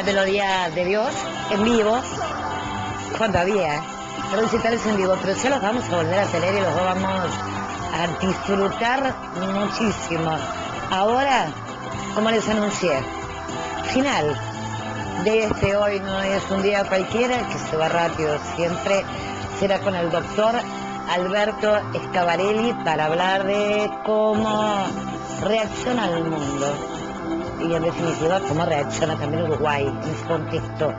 Melodía de Dios en vivo, cuando había recitales en vivo, pero ya los vamos a volver a tener y los vamos a disfrutar muchísimo. Ahora, como les anuncié, final de este Hoy No Es Un Día Cualquiera, que se va rápido siempre, será con el doctor Alberto Scavarelli para hablar de cómo reacciona el mundo y en definitiva cómo reacciona también Uruguay en este contexto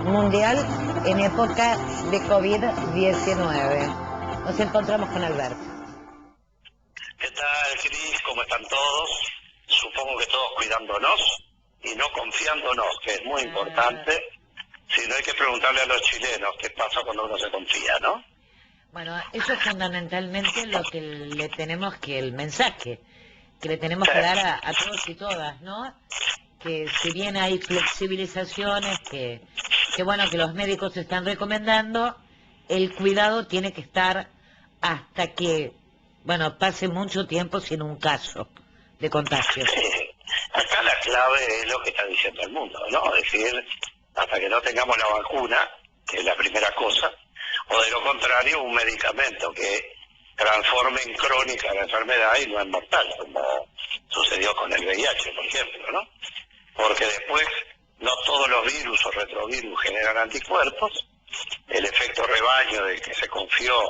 mundial en época de COVID-19. Nos encontramos con Alberto. ¿Qué tal, Cris? ¿Cómo están todos? Supongo que todos cuidándonos y no confiándonos, que es muy importante. Si no, hay que preguntarle a los chilenos qué pasa cuando uno se confía, ¿no? Bueno, eso es fundamentalmente lo que le tenemos que, el mensaje que le tenemos que dar a todos y todas, ¿no? Que si bien hay flexibilizaciones, que bueno, que los médicos están recomendando, el cuidado tiene que estar hasta que, bueno, pase mucho tiempo sin un caso de contagio. Sí. Acá la clave es lo que está diciendo el mundo, ¿no? Es decir, hasta que no tengamos la vacuna, que es la primera cosa, o de lo contrario, un medicamento que transforme en crónica la enfermedad y no en mortal, como sucedió con el VIH, por ejemplo, ¿no? Porque después no todos los virus o retrovirus generan anticuerpos, el efecto rebaño del que se confió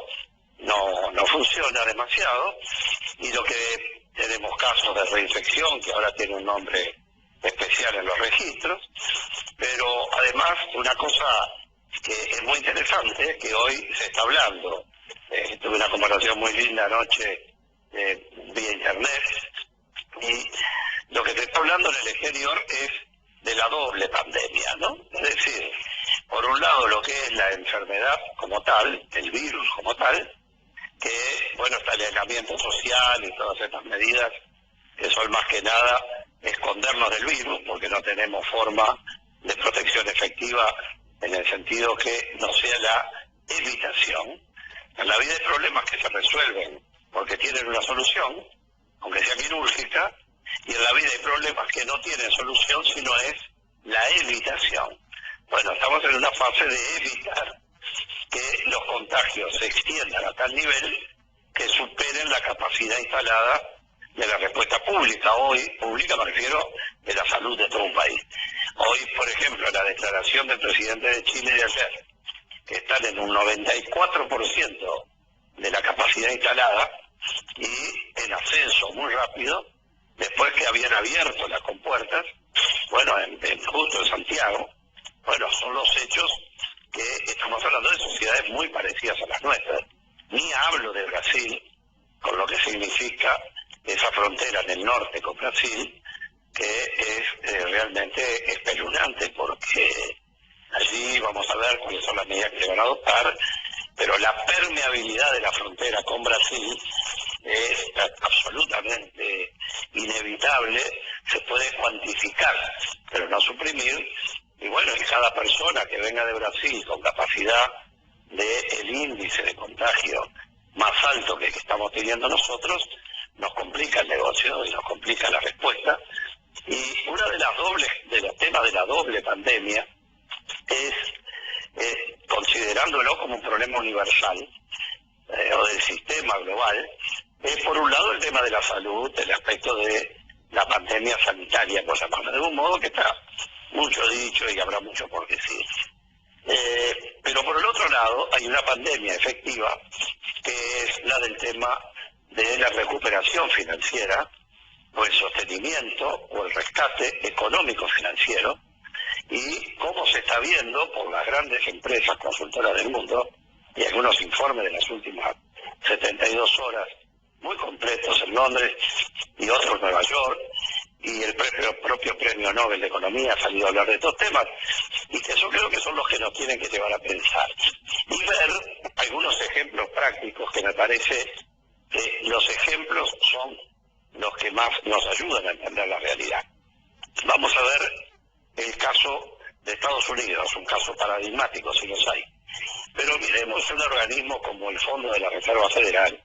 no funciona demasiado, y lo que tenemos casos de reinfección, que ahora tiene un nombre especial en los registros, pero además una cosa que es muy interesante, que hoy se está hablando. Tuve una conversación muy linda anoche vía internet, y lo que se está hablando en el exterior es de la doble pandemia, ¿no? Es decir, por un lado lo que es la enfermedad como tal, el virus como tal, que, bueno, está el aislamiento social y todas estas medidas que son más que nada escondernos del virus, porque no tenemos forma de protección efectiva en el sentido que no sea la evitación. En la vida hay problemas que se resuelven porque tienen una solución, aunque sea quirúrgica, y en la vida hay problemas que no tienen solución, sino es la evitación. Bueno, estamos en una fase de evitar que los contagios se extiendan a tal nivel que superen la capacidad instalada de la respuesta pública. Hoy, pública me refiero de la salud de todo un país. Hoy, por ejemplo, la declaración del presidente de Chile de ayer, que están en un 94% de la capacidad instalada y en ascenso muy rápido, después que habían abierto las compuertas, bueno, justo en Santiago, bueno, son los hechos que estamos hablando de sociedades muy parecidas a las nuestras. Ni hablo de Brasil, con lo que significa esa frontera en el norte con Brasil, que es realmente espeluznante, porque allí vamos a ver cuáles son las medidas que se van a adoptar, pero la permeabilidad de la frontera con Brasil es absolutamente inevitable, se puede cuantificar, pero no suprimir. Y bueno, y cada persona que venga de Brasil con capacidad del índice de contagio más alto que el que estamos teniendo nosotros, nos complica el negocio y nos complica la respuesta. Y una de los temas de la doble pandemia es, considerándolo como un problema universal o del sistema global, es por un lado el tema de la salud, el aspecto de la pandemia sanitaria, por llamarlo de un modo que está mucho dicho y habrá mucho por decir. Pero por el otro lado hay una pandemia efectiva, que es la del tema de la recuperación financiera, o el sostenimiento, o el rescate económico financiero, y cómo se está viendo por las grandes empresas consultoras del mundo, y algunos informes de las últimas 72 horas, muy completos en Londres y otros en Nueva York, y el propio Premio Nobel de Economía ha salido a hablar de estos temas, y que yo creo que son los que nos tienen que llevar a pensar. Y ver algunos ejemplos prácticos, que me parece que los ejemplos son los que más nos ayudan a entender la realidad. Vamos a ver el caso de Estados Unidos, un caso paradigmático si los hay. Pero miremos un organismo como el Fondo de la Reserva Federal,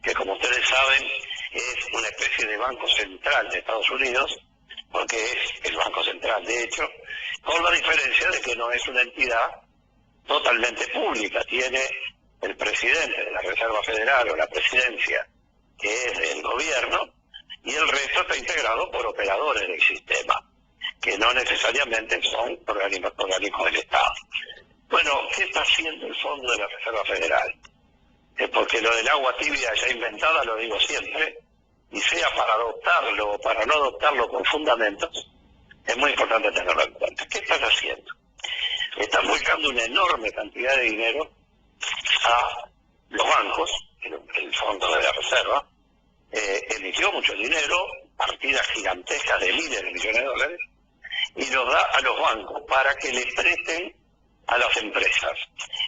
que como ustedes saben es una especie de banco central de Estados Unidos, porque es el banco central de hecho, con la diferencia de que no es una entidad totalmente pública. Tiene el presidente de la Reserva Federal o la presidencia, que es del gobierno, y el resto está integrado por operadores del sistema, que no necesariamente son organismos del Estado. Bueno, ¿qué está haciendo el Fondo de la Reserva Federal? Porque lo del agua tibia ya inventada, lo digo siempre, y sea para adoptarlo o para no adoptarlo con fundamentos, es muy importante tenerlo en cuenta. ¿Qué están haciendo? Están buscando una enorme cantidad de dinero a los bancos. El Fondo de la Reserva emitió mucho dinero, partidas gigantescas de miles de millones de dólares, y los da a los bancos para que les presten a las empresas.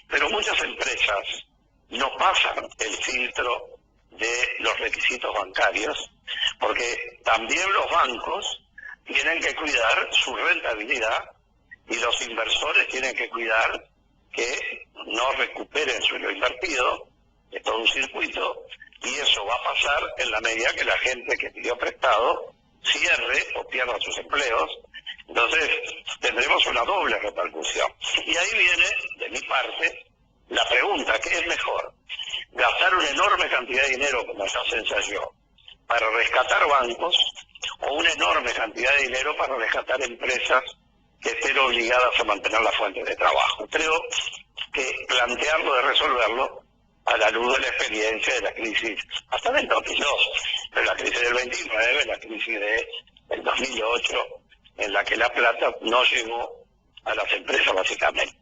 Pero muchas empresas no pasan el filtro de los requisitos bancarios, porque también los bancos tienen que cuidar su rentabilidad y los inversores tienen que cuidar que no recuperen su lo invertido. Es todo un circuito, y eso va a pasar en la medida que la gente que pidió prestado cierre o pierda sus empleos. Entonces tendremos una doble repercusión. Y ahí viene, de mi parte, la pregunta: ¿qué es mejor? ¿Gastar una enorme cantidad de dinero, como ya se ensayó, para rescatar bancos, o una enorme cantidad de dinero para rescatar empresas que estén obligadas a mantener las fuentes de trabajo? Creo que plantearlo de resolverlo a la luz de la experiencia de la crisis, hasta del 2002, pero la crisis del 29, la crisis del 2008, en la que la plata no llegó a las empresas básicamente.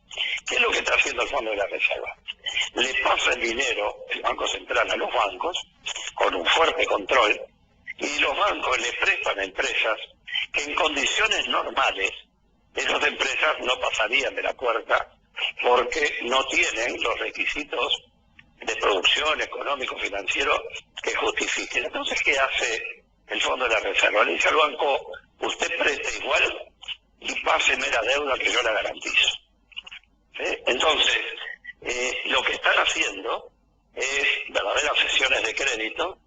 ¿Qué es lo que está haciendo el Fondo de la Reserva? Le pasa el dinero, el Banco Central, a los bancos, con un fuerte control, y los bancos le prestan a empresas que en condiciones normales esas empresas no pasarían de la puerta, porque no tienen los requisitos de producción económico financiero que justifiquen. Entonces, ¿qué hace el Fondo de la Reserva? Le dice al banco: usted preste igual y páseme la deuda que yo la garantizo. ¿Sí? Entonces, lo que están haciendo es verdaderas sesiones de crédito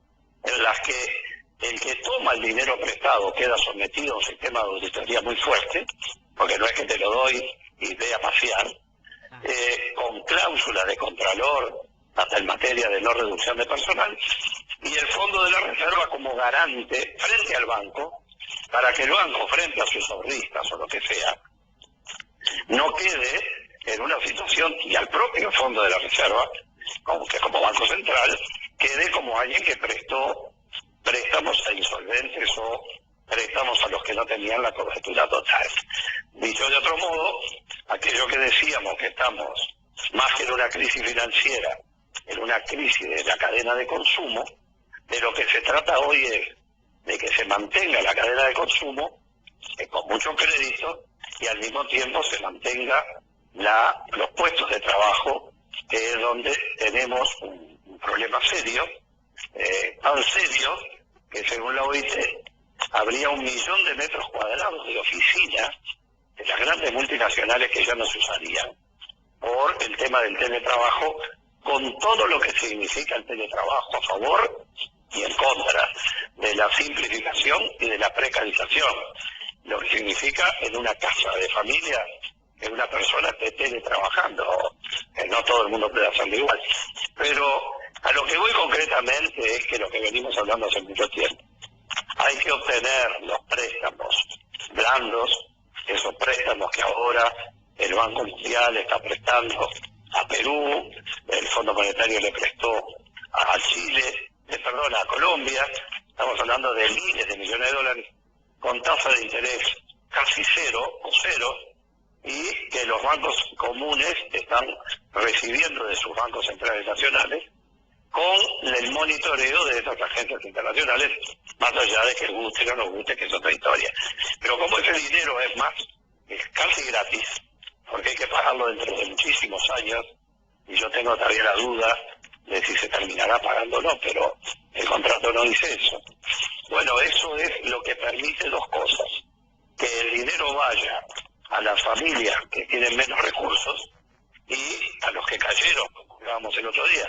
en las que el que toma el dinero prestado queda sometido a un sistema de auditoría muy fuerte, porque no es que te lo doy y ve a pasear, con cláusulas de contralor hasta en materia de no reducción de personal, y el Fondo de la Reserva como garante frente al banco, para que el banco, frente a sus ahorristas o lo que sea, no quede en una situación, y al propio Fondo de la Reserva, como Banco Central, quede como alguien que prestó préstamos a insolventes o préstamos a los que no tenían la cobertura total. Dicho de otro modo, aquello que decíamos, que estamos más que en una crisis financiera, en una crisis de la cadena de consumo, de lo que se trata hoy es de que se mantenga la cadena de consumo con mucho crédito, y al mismo tiempo se mantenga los puestos de trabajo, que es donde tenemos un problema serio, tan serio que según la OIT habría 1 millón de metros cuadrados de oficinas de las grandes multinacionales que ya no se usarían por el tema del teletrabajo, con todo lo que significa el teletrabajo a favor y en contra de la simplificación y de la precarización, lo que significa en una casa de familia que una persona esté teletrabajando, que no todo el mundo puede hacerlo igual. Pero a lo que voy concretamente es que lo que venimos hablando hace mucho tiempo, hay que obtener los préstamos blandos, esos préstamos que ahora el Banco Mundial está prestando a Perú, el Fondo Monetario le prestó a Chile, a Colombia. Estamos hablando de miles de millones de dólares con tasa de interés casi cero o cero, y que los bancos comunes están recibiendo de sus bancos centrales nacionales, con el monitoreo de esas agencias internacionales, más allá de que guste o no guste, que es otra historia. Pero como ese dinero es casi gratis, porque hay que pagarlo dentro de muchísimos años, y yo tengo todavía la duda de si se terminará pagando o no, pero el contrato no dice eso. Bueno, eso es lo que permite dos cosas: que el dinero vaya a las familias que tienen menos recursos y a los que cayeron, como hablábamos el otro día,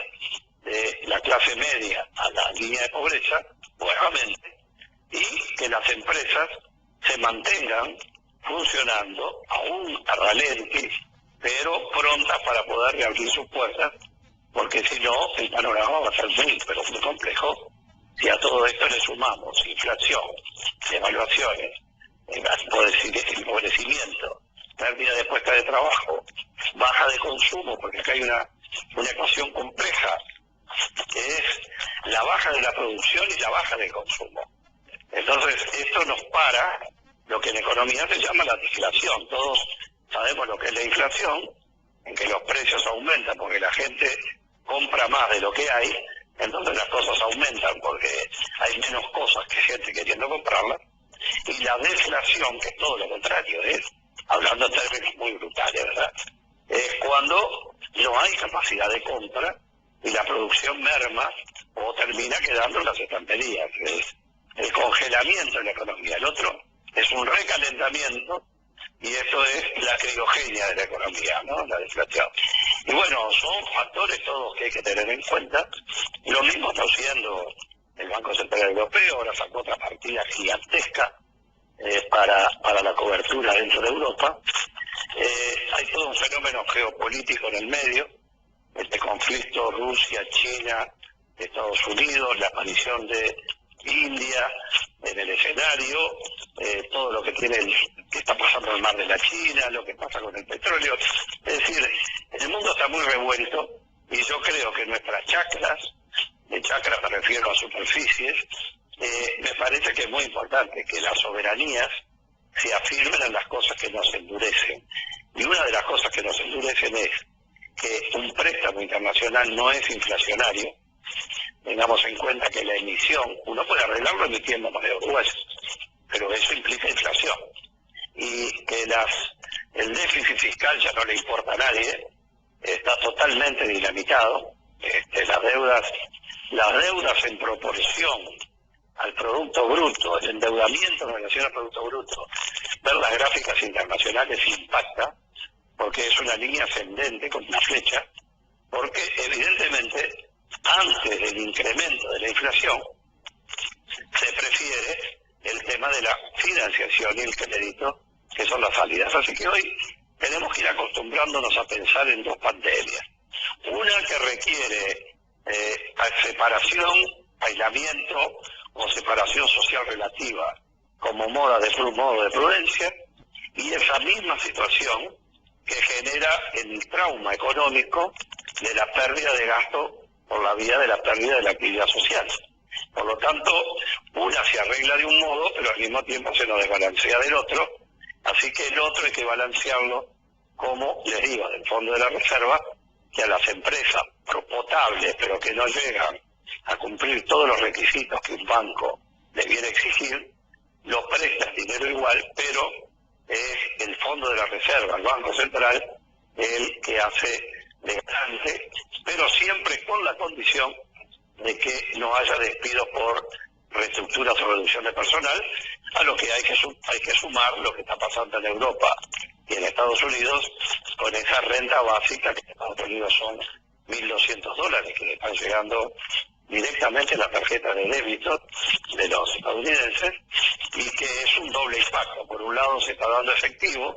de la clase media a la línea de pobreza, nuevamente, y que las empresas se mantengan funcionando, aún a ralenti, pero prontas para poder reabrir sus puertas, porque si no, el panorama va a ser pero muy complejo. Si a todo esto le sumamos inflación, devaluaciones, empobrecimiento, pérdida de puestas de trabajo, baja de consumo, porque acá hay una ecuación compleja, que es la baja de la producción y la baja del consumo. Entonces, esto nos para lo que en economía se llama la deflación. Todos sabemos lo que es la inflación, en que los precios aumentan porque la gente compra más de lo que hay, entonces las cosas aumentan porque hay menos cosas que gente queriendo comprarlas, y la deflación, que es todo lo contrario, hablando en términos muy brutales, ¿verdad?, es cuando no hay capacidad de compra y la producción merma o termina quedando en las estanterías. Es el congelamiento de la economía. El otro es un recalentamiento, y eso es la criogenia de la economía, ¿no?, la deflación. Y bueno, son factores todos que hay que tener en cuenta. Lo mismo está haciendo el Banco Central Europeo, ahora sacó otra partida gigantesca para la cobertura dentro de Europa. Hay todo un fenómeno geopolítico en el medio, este conflicto Rusia-China, Estados Unidos, la aparición de India en el escenario, todo lo que está pasando en el mar de la China, lo que pasa con el petróleo. Es decir, el mundo está muy revuelto, y yo creo que nuestras chacras, de chacras me refiero a superficies, me parece que es muy importante que las soberanías se afirmen en las cosas que nos endurecen. Y una de las cosas que nos endurecen es que un préstamo internacional no es inflacionario. Tengamos en cuenta que la emisión, uno puede arreglarlo emitiendo moneda uruguaya, pero eso implica inflación. Y que el déficit fiscal ya no le importa a nadie, está totalmente dinamitado. Las deudas en proporción al Producto Bruto, el endeudamiento en relación al Producto Bruto, ver las gráficas internacionales impacta, porque es una línea ascendente con una flecha, porque evidentemente antes del incremento de la inflación se prefiere el tema de la financiación y el crédito, que son las salidas. Así que hoy tenemos que ir acostumbrándonos a pensar en dos pandemias. Una que requiere separación, aislamiento o separación social relativa como modo de prudencia, y esa misma situación que genera el trauma económico de la pérdida de gasto por la vía de la pérdida de la actividad social. Por lo tanto, una se arregla de un modo, pero al mismo tiempo se nos desbalancea del otro, así que el otro hay que balancearlo, como les digo, del Fondo de la Reserva, que a las empresas potables, pero que no llegan a cumplir todos los requisitos que un banco debiera exigir, lo presta el dinero igual, pero es el Fondo de la Reserva, el Banco Central, el que hace de garante, pero siempre con la condición de que no haya despidos por reestructuras o reducción de personal, a lo que hay que sumar lo que está pasando en Europa y en Estados Unidos con esa renta básica, que en Estados Unidos son $1.200, que le están llegando directamente a la tarjeta de débito de los estadounidenses, y que es un doble impacto. Por un lado se está dando efectivo,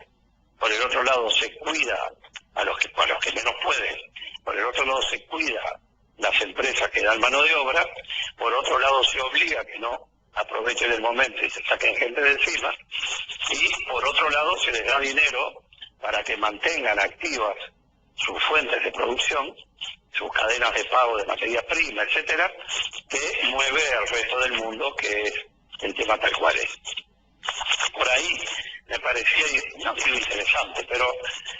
por el otro lado se cuida a los que menos pueden, por el otro lado se cuida las empresas que dan mano de obra, por otro lado se obliga a que no aprovechen el momento y se saquen gente de encima, y por otro lado se les da dinero para que mantengan activas sus fuentes de producción, sus cadenas de pago de materia prima, etcétera, que mueve al resto del mundo, que es el tema tal cual es. Por ahí me parecía muy interesante, pero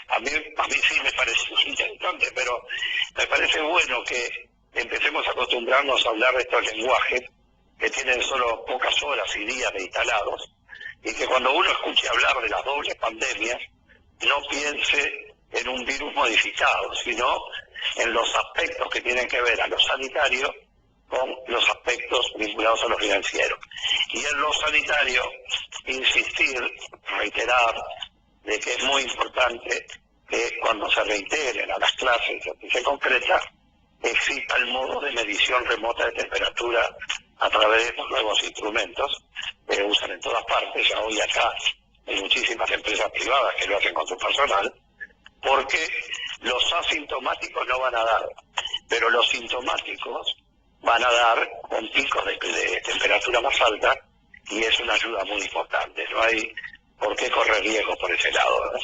a mí sí me parece interesante, pero me parece bueno que empecemos a acostumbrarnos a hablar de estos lenguajes que tienen solo pocas horas y días de instalados, y que cuando uno escuche hablar de las dobles pandemias, no piense en un virus modificado, sino en los aspectos que tienen que ver a lo sanitario con los aspectos vinculados a lo financiero. Y en lo sanitario, insistir, reiterar, de que es muy importante que cuando se reintegren a las clases y se concreta, exista el modo de medición remota de temperatura a través de estos nuevos instrumentos que usan en todas partes. Ya hoy acá hay muchísimas empresas privadas que lo hacen con su personal, porque los asintomáticos no van a dar, pero los sintomáticos van a dar con picos de temperatura más alta y es una ayuda muy importante. No hay por qué correr riesgo por ese lado, ¿no?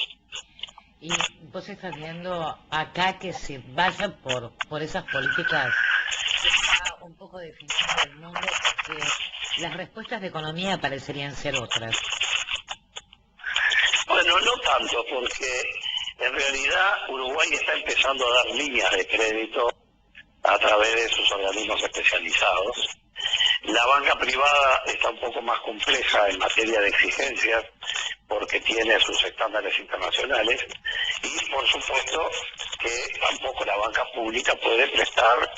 Y vos estás viendo acá que se vaya por esas políticas está un poco definido el mundo porque las respuestas de economía parecerían ser otras. Bueno, no tanto, porque en realidad Uruguay está empezando a dar líneas de crédito a través de sus organismos especializados. La banca privada está un poco más compleja en materia de exigencias porque tiene sus estándares internacionales y por supuesto que tampoco la banca pública puede prestar,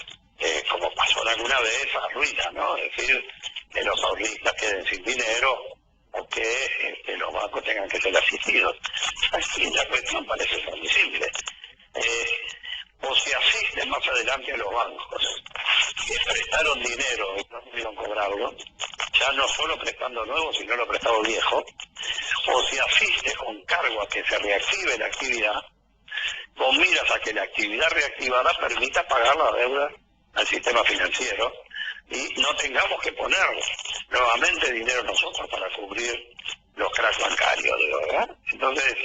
como pasó alguna vez, a ruina, ¿no? Es decir, que los ahorristas queden sin dinero o que los bancos tengan que ser asistidos. Aquí la cuestión parece ser muy simple. O se asiste más adelante a los bancos que prestaron dinero y no pudieron cobrarlo, ya no solo prestando nuevo, sino lo prestado viejo, o se asiste con cargo a que se reactive la actividad, con miras a que la actividad reactivada permita pagar la deuda al sistema financiero y no tengamos que poner nuevamente dinero nosotros para cubrir los cracks bancarios, ¿verdad? Entonces,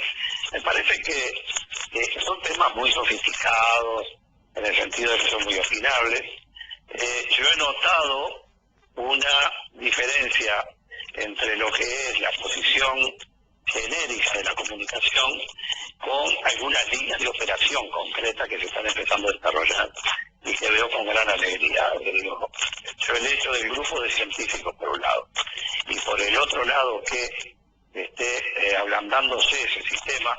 me parece que son temas muy sofisticados, en el sentido de que son muy opinables. Yo he notado una diferencia entre lo que es la posición genérica de la comunicación con algunas líneas de operación concretas que se están empezando a desarrollar y que veo con gran alegría. Yo el hecho del grupo de científicos por un lado y por el otro lado que esté ablandándose ese sistema,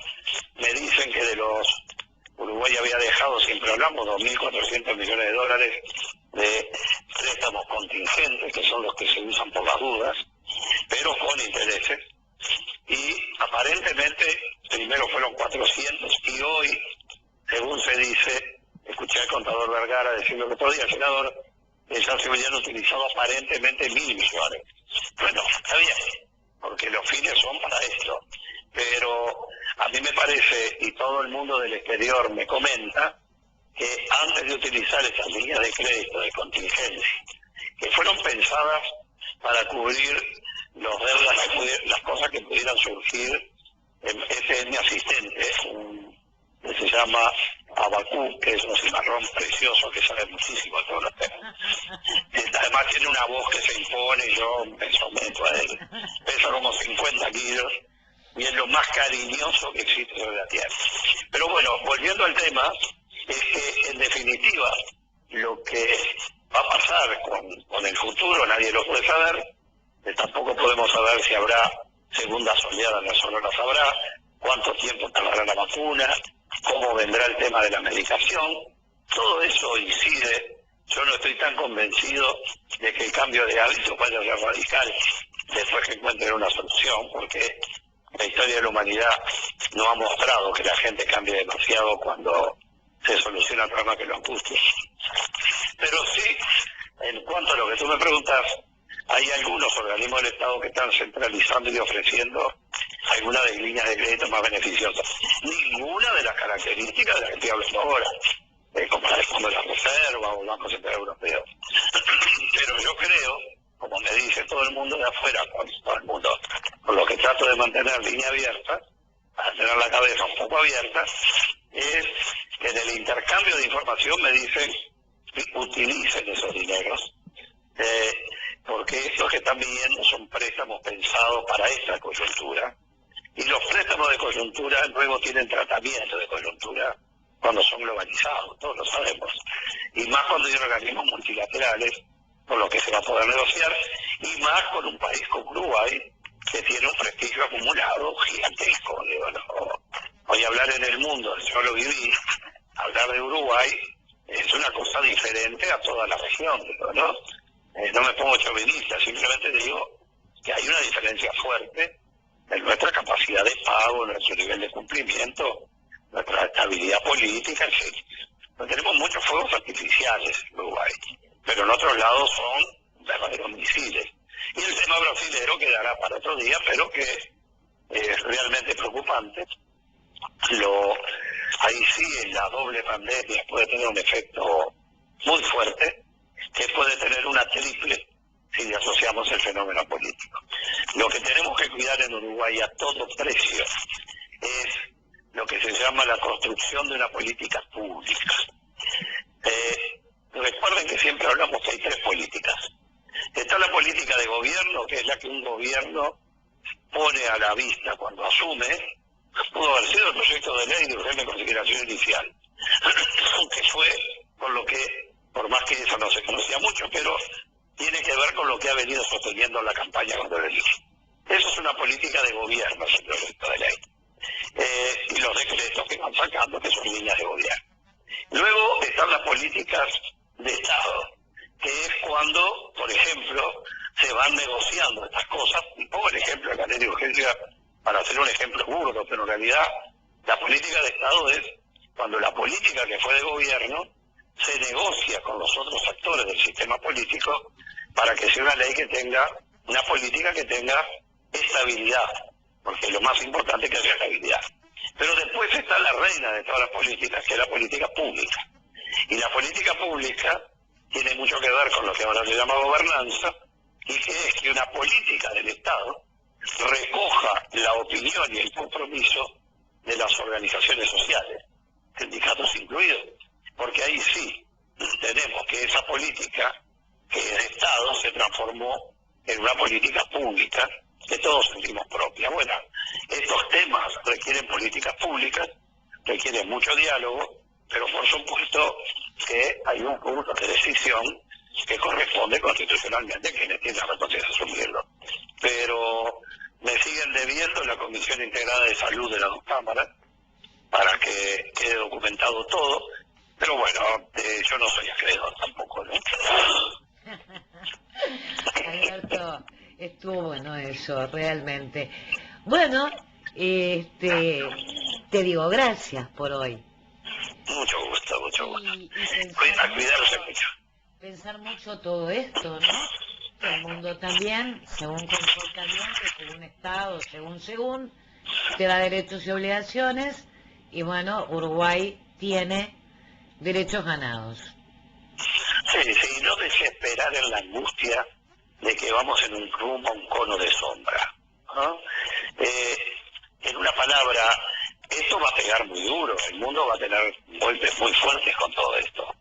me dicen que de los Uruguay había dejado, siempre hablamos, 2.400 millones de dólares de préstamos contingentes, que son los que se usan por las dudas, pero con intereses. Y aparentemente, primero fueron 400 y hoy, según se dice, escuché al contador Vergara decirlo el otro día, senador, ya se habían utilizado aparentemente 1.000 millones. Bueno, está bien, porque los fines son para esto, pero a mí me parece, y todo el mundo del exterior me comenta, que antes de utilizar esas líneas de crédito de contingencia, que fueron pensadas para cubrir los deudas, las cosas que pudieran surgir en FM Asistente, que se llama Abacú, que es un cimarrón precioso que sabe muchísimo a todos los temas. Además tiene una voz que se impone y yo me someto a él. Pesa como 50 kilos y es lo más cariñoso que existe sobre la Tierra. Pero bueno, volviendo al tema, es que en definitiva lo que va a pasar con el futuro nadie lo puede saber, tampoco podemos saber si habrá segundas oleadas, eso no lo sabrá, cuánto tiempo tardará la vacuna, cómo vendrá el tema de la medicación, todo eso incide. Yo no estoy tan convencido de que el cambio de hábitos vaya a ser radical después que encuentren una solución, porque la historia de la humanidad no ha mostrado que la gente cambie demasiado cuando se soluciona el problema que lo angustia. Pero sí, en cuanto a lo que tú me preguntas, hay algunos organismos del Estado que están centralizando y ofreciendo algunas de líneas de crédito más beneficiosas. Ninguna de las características de las que estoy hablando ahora, como el Fondo de la Reserva o el Banco Central Europeo. Pero yo creo, como me dice todo el mundo de afuera, todo el mundo, por lo que trato de mantener línea abierta, para tener la cabeza un poco abierta, es que en el intercambio de información me dicen que utilicen esos dineros, porque estos que están viviendo son préstamos pensados para esta coyuntura, y los préstamos de coyuntura luego tienen tratamiento de coyuntura cuando son globalizados, todos lo sabemos, y más cuando hay organismos multilaterales, por lo que se va a poder negociar, y más con un país como Uruguay, que tiene un prestigio acumulado gigantesco. Digo, no, hoy hablar en el mundo, yo lo viví, hablar de Uruguay es una cosa diferente a toda la región, digo, ¿no? No me pongo chauvinista, simplemente digo que hay una diferencia fuerte en nuestra capacidad de pago, nuestro nivel de cumplimiento, nuestra estabilidad política, en fin. No tenemos muchos fuegos artificiales en Uruguay, pero en otros lados son verdaderos misiles. Y el tema brasilero quedará para otro día, pero que realmente preocupante. Ahí sí la doble pandemia puede tener un efecto muy fuerte, que puede tener una triple si le asociamos el fenómeno político. Lo que tenemos que cuidar en Uruguay a todo precio es lo que se llama la construcción de una política pública. Recuerden que siempre hablamos que hay tres políticas. Está la política de gobierno, que es la que un gobierno pone a la vista cuando asume. Pudo haber sido el proyecto de ley de urgente consideración inicial, aunque fue con lo que, por más que eso no se conocía mucho, pero tiene que ver con lo que ha venido sosteniendo la campaña contra el delito. Eso es una política de gobierno, ese proyecto de ley. Y los decretos que van sacando, que son líneas de gobierno. Luego están las políticas de Estado, que es cuando, por ejemplo, se van negociando estas cosas. Y pongo el ejemplo de la ley de urgencia para hacer un ejemplo burdo, pero en realidad la política de Estado es cuando la política que fue de gobierno se negocia con los otros actores del sistema político para que sea una ley que tenga, una política que tenga estabilidad, porque lo más importante es que haya estabilidad. Pero después está la reina de todas las políticas, que es la política pública. Y la política pública tiene mucho que ver con lo que ahora se llama gobernanza, y que es que una política del Estado recoja la opinión y el compromiso de las organizaciones sociales, sindicatos incluidos, porque ahí sí tenemos que esa política que es de Estado se transformó en una política pública que todos sentimos propia. Bueno, estos temas requieren políticas públicas, requieren mucho diálogo, pero por supuesto que hay un punto de decisión que corresponde constitucionalmente a quienes tienen la responsabilidad de asumirlo. Pero me siguen debiendo la Comisión Integrada de Salud de las dos cámaras para que quede documentado todo, pero bueno, yo no soy acreedor tampoco, ¿no? Alberto, estuvo bueno eso, realmente. Bueno, te digo gracias por hoy. Mucho gusto, mucho gusto. Y A cuidarse mucho. pensar mucho todo esto, ¿no? Que el mundo también, según comportamiento, según Estado, según, te da derechos y obligaciones, y bueno, Uruguay tiene derechos ganados. Sí, no desesperar en la angustia de que vamos en un rumbo a un cono de sombra, ¿no? En una palabra, esto va a pegar muy duro, el mundo va a tener golpes muy fuertes con todo esto.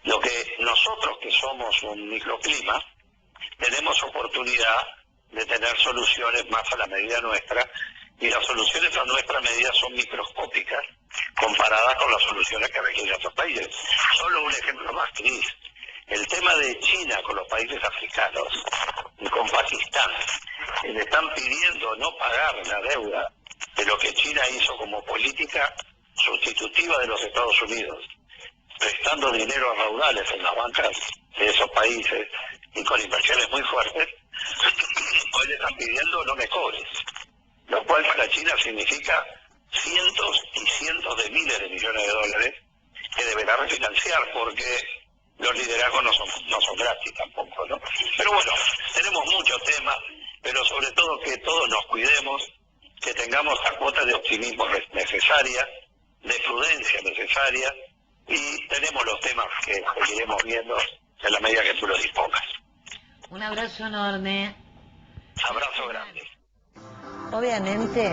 Lo que nosotros, que somos un microclima, tenemos oportunidad de tener soluciones más a la medida nuestra, y las soluciones a nuestra medida son microscópicas comparadas con las soluciones que requieren otros países. Solo un ejemplo más, Cris. El tema de China con los países africanos y con Pakistán, que le están pidiendo no pagar la deuda de lo que China hizo como política sustitutiva de los Estados Unidos, prestando dinero a raudales en las bancas de esos países y con inversiones muy fuertes. Hoy le están pidiendo no me cobres, lo cual para China significa cientos y cientos de miles de millones de dólares que deberá refinanciar, porque los liderazgos no son gratis tampoco, ¿no? Pero bueno, tenemos muchos temas, pero sobre todo que todos nos cuidemos, que tengamos la cuota de optimismo necesaria, de prudencia necesaria, y tenemos los temas que seguiremos viendo en la medida que tú lo dispongas. Un abrazo enorme. Abrazo grande. Obviamente